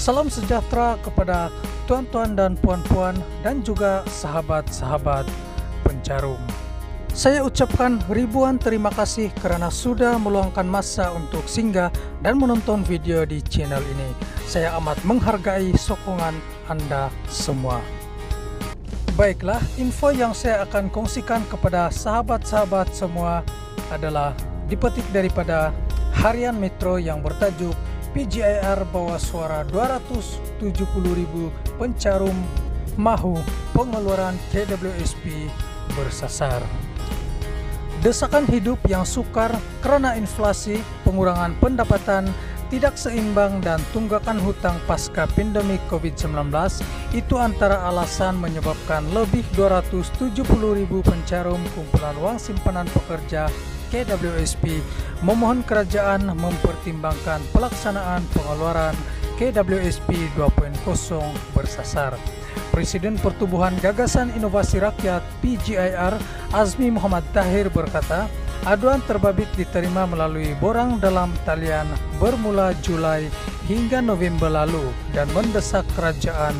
Salam sejahtera kepada tuan-tuan dan puan-puan dan juga sahabat-sahabat pencarum. Saya ucapkan ribuan terima kasih karena sudah meluangkan masa untuk singgah dan menonton video di channel ini. Saya amat menghargai sokongan Anda semua. Baiklah, info yang saya akan kongsikan kepada sahabat-sahabat semua adalah dipetik daripada Harian Metro yang bertajuk PGIR bawa suara 270.000 pencarum mahu pengeluaran KWSP bersasar. Desakan hidup yang sukar karena inflasi, pengurangan pendapatan, tidak seimbang dan tunggakan hutang pasca pandemi COVID-19 itu antara alasan menyebabkan lebih 270.000 pencarum kumpulan uang simpanan pekerja KWSP memohon kerajaan mempertimbangkan pelaksanaan pengeluaran KWSP 2.0 bersasar. Presiden Pertubuhan Gagasan Inovasi Rakyat PGIR Azmi Muhammad Tahir berkata, aduan terbabit diterima melalui borang dalam talian bermula Julai hingga November lalu dan mendesak kerajaan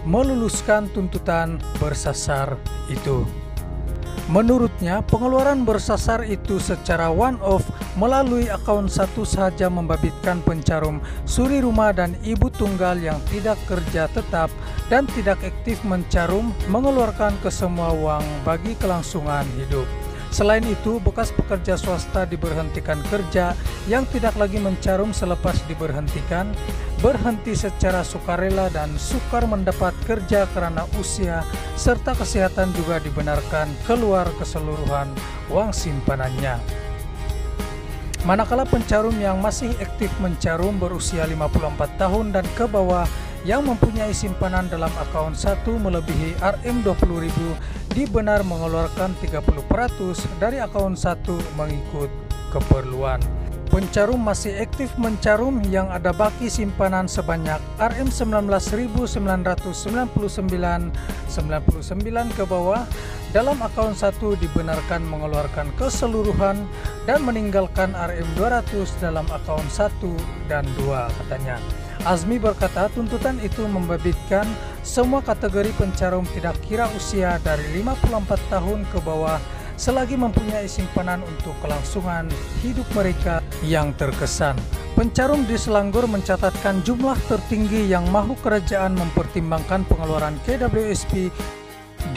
meluluskan tuntutan bersasar itu. Menurutnya, pengeluaran bersasar itu secara one-off melalui akaun satu sahaja membabitkan pencarum suri rumah dan ibu tunggal yang tidak kerja tetap dan tidak aktif mencarum mengeluarkan kesemua uang bagi kelangsungan hidup. Selain itu, bekas pekerja swasta diberhentikan kerja yang tidak lagi mencarum selepas diberhentikan, berhenti secara sukarela dan sukar mendapat kerja karena usia serta kesehatan juga dibenarkan keluar keseluruhan uang simpanannya. Manakala pencarum yang masih aktif mencarum berusia 54 tahun dan ke bawah yang mempunyai simpanan dalam akaun satu melebihi Rm20.000 dibenar mengeluarkan 30% dari akaun satu mengikut keperluan. Pencarum masih aktif mencarum yang ada baki simpanan sebanyak Rm19.999,99 ke bawah dalam akaun satu dibenarkan mengeluarkan keseluruhan dan meninggalkan Rm200 dalam akaun 1 dan 2 katanya. Azmi berkata tuntutan itu membabitkan semua kategori pencarum tidak kira usia dari 54 tahun ke bawah selagi mempunyai simpanan untuk kelangsungan hidup mereka yang terkesan. Pencarum di Selangor mencatatkan jumlah tertinggi yang mahu kerajaan mempertimbangkan pengeluaran KWSP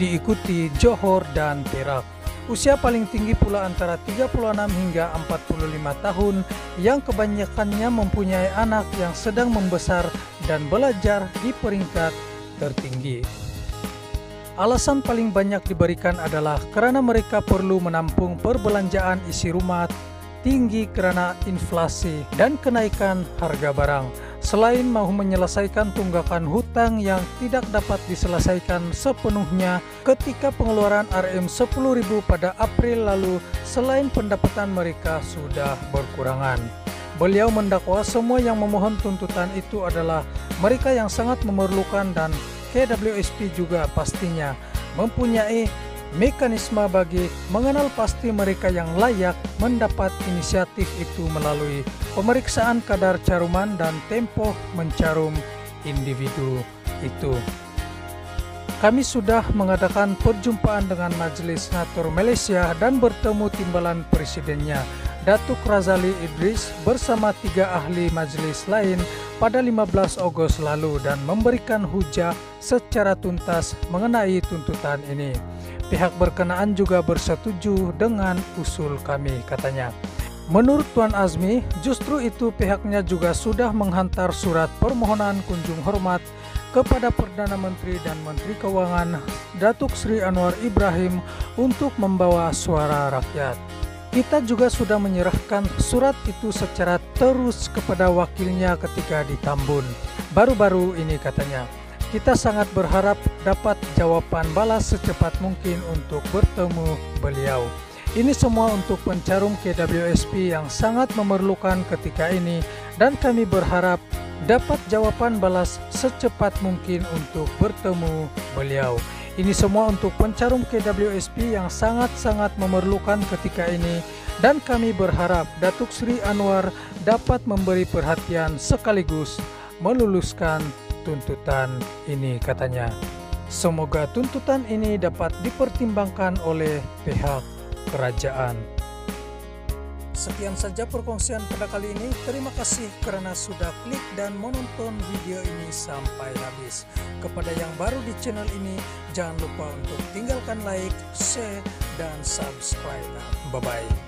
diikuti Johor dan Perak. Usia paling tinggi pula antara 36 hingga 45 tahun yang kebanyakannya mempunyai anak yang sedang membesar dan belajar di peringkat tertinggi. Alasan paling banyak diberikan adalah karena mereka perlu menampung perbelanjaan isi rumah tinggi karena inflasi dan kenaikan harga barang. Selain mahu menyelesaikan tunggakan hutang yang tidak dapat diselesaikan sepenuhnya ketika pengeluaran Rm10.000 pada April lalu, selain pendapatan mereka sudah berkurangan. Beliau mendakwa semua yang memohon tuntutan itu adalah mereka yang sangat memerlukan dan KWSP juga pastinya mempunyai mekanisme bagi mengenal pasti mereka yang layak mendapat inisiatif itu melalui pemeriksaan kadar caruman dan tempo mencarum individu itu. Kami sudah mengadakan perjumpaan dengan Majelis Senator Malaysia dan bertemu timbalan presidennya, Datuk Razali Idris bersama 3 ahli majelis lain pada 15 Ogos lalu dan memberikan hujah secara tuntas mengenai tuntutan ini. Pihak berkenaan juga bersetuju dengan usul kami, katanya. Menurut Tuan Azmi, justru itu pihaknya juga sudah menghantar surat permohonan kunjung hormat kepada Perdana Menteri dan Menteri Keuangan Datuk Seri Anwar Ibrahim untuk membawa suara rakyat. Kita juga sudah menyerahkan surat itu secara terus kepada wakilnya ketika di Tambun baru-baru ini, katanya. Kita sangat berharap dapat jawaban balas secepat mungkin untuk bertemu beliau. Ini semua untuk pencarum KWSP yang sangat memerlukan ketika ini dan kami berharap dapat jawaban balas secepat mungkin untuk bertemu beliau. Ini semua untuk pencarum KWSP yang sangat-sangat memerlukan ketika ini dan kami berharap Datuk Seri Anwar dapat memberi perhatian sekaligus meluluskan tuntutan ini, katanya. Semoga tuntutan ini dapat dipertimbangkan oleh pihak kerajaan. Sekian saja perkongsian pada kali ini. Terima kasih karena sudah klik dan menonton video ini sampai habis. Kepada yang baru di channel ini, jangan lupa untuk tinggalkan like, share, dan subscribe. Bye-bye.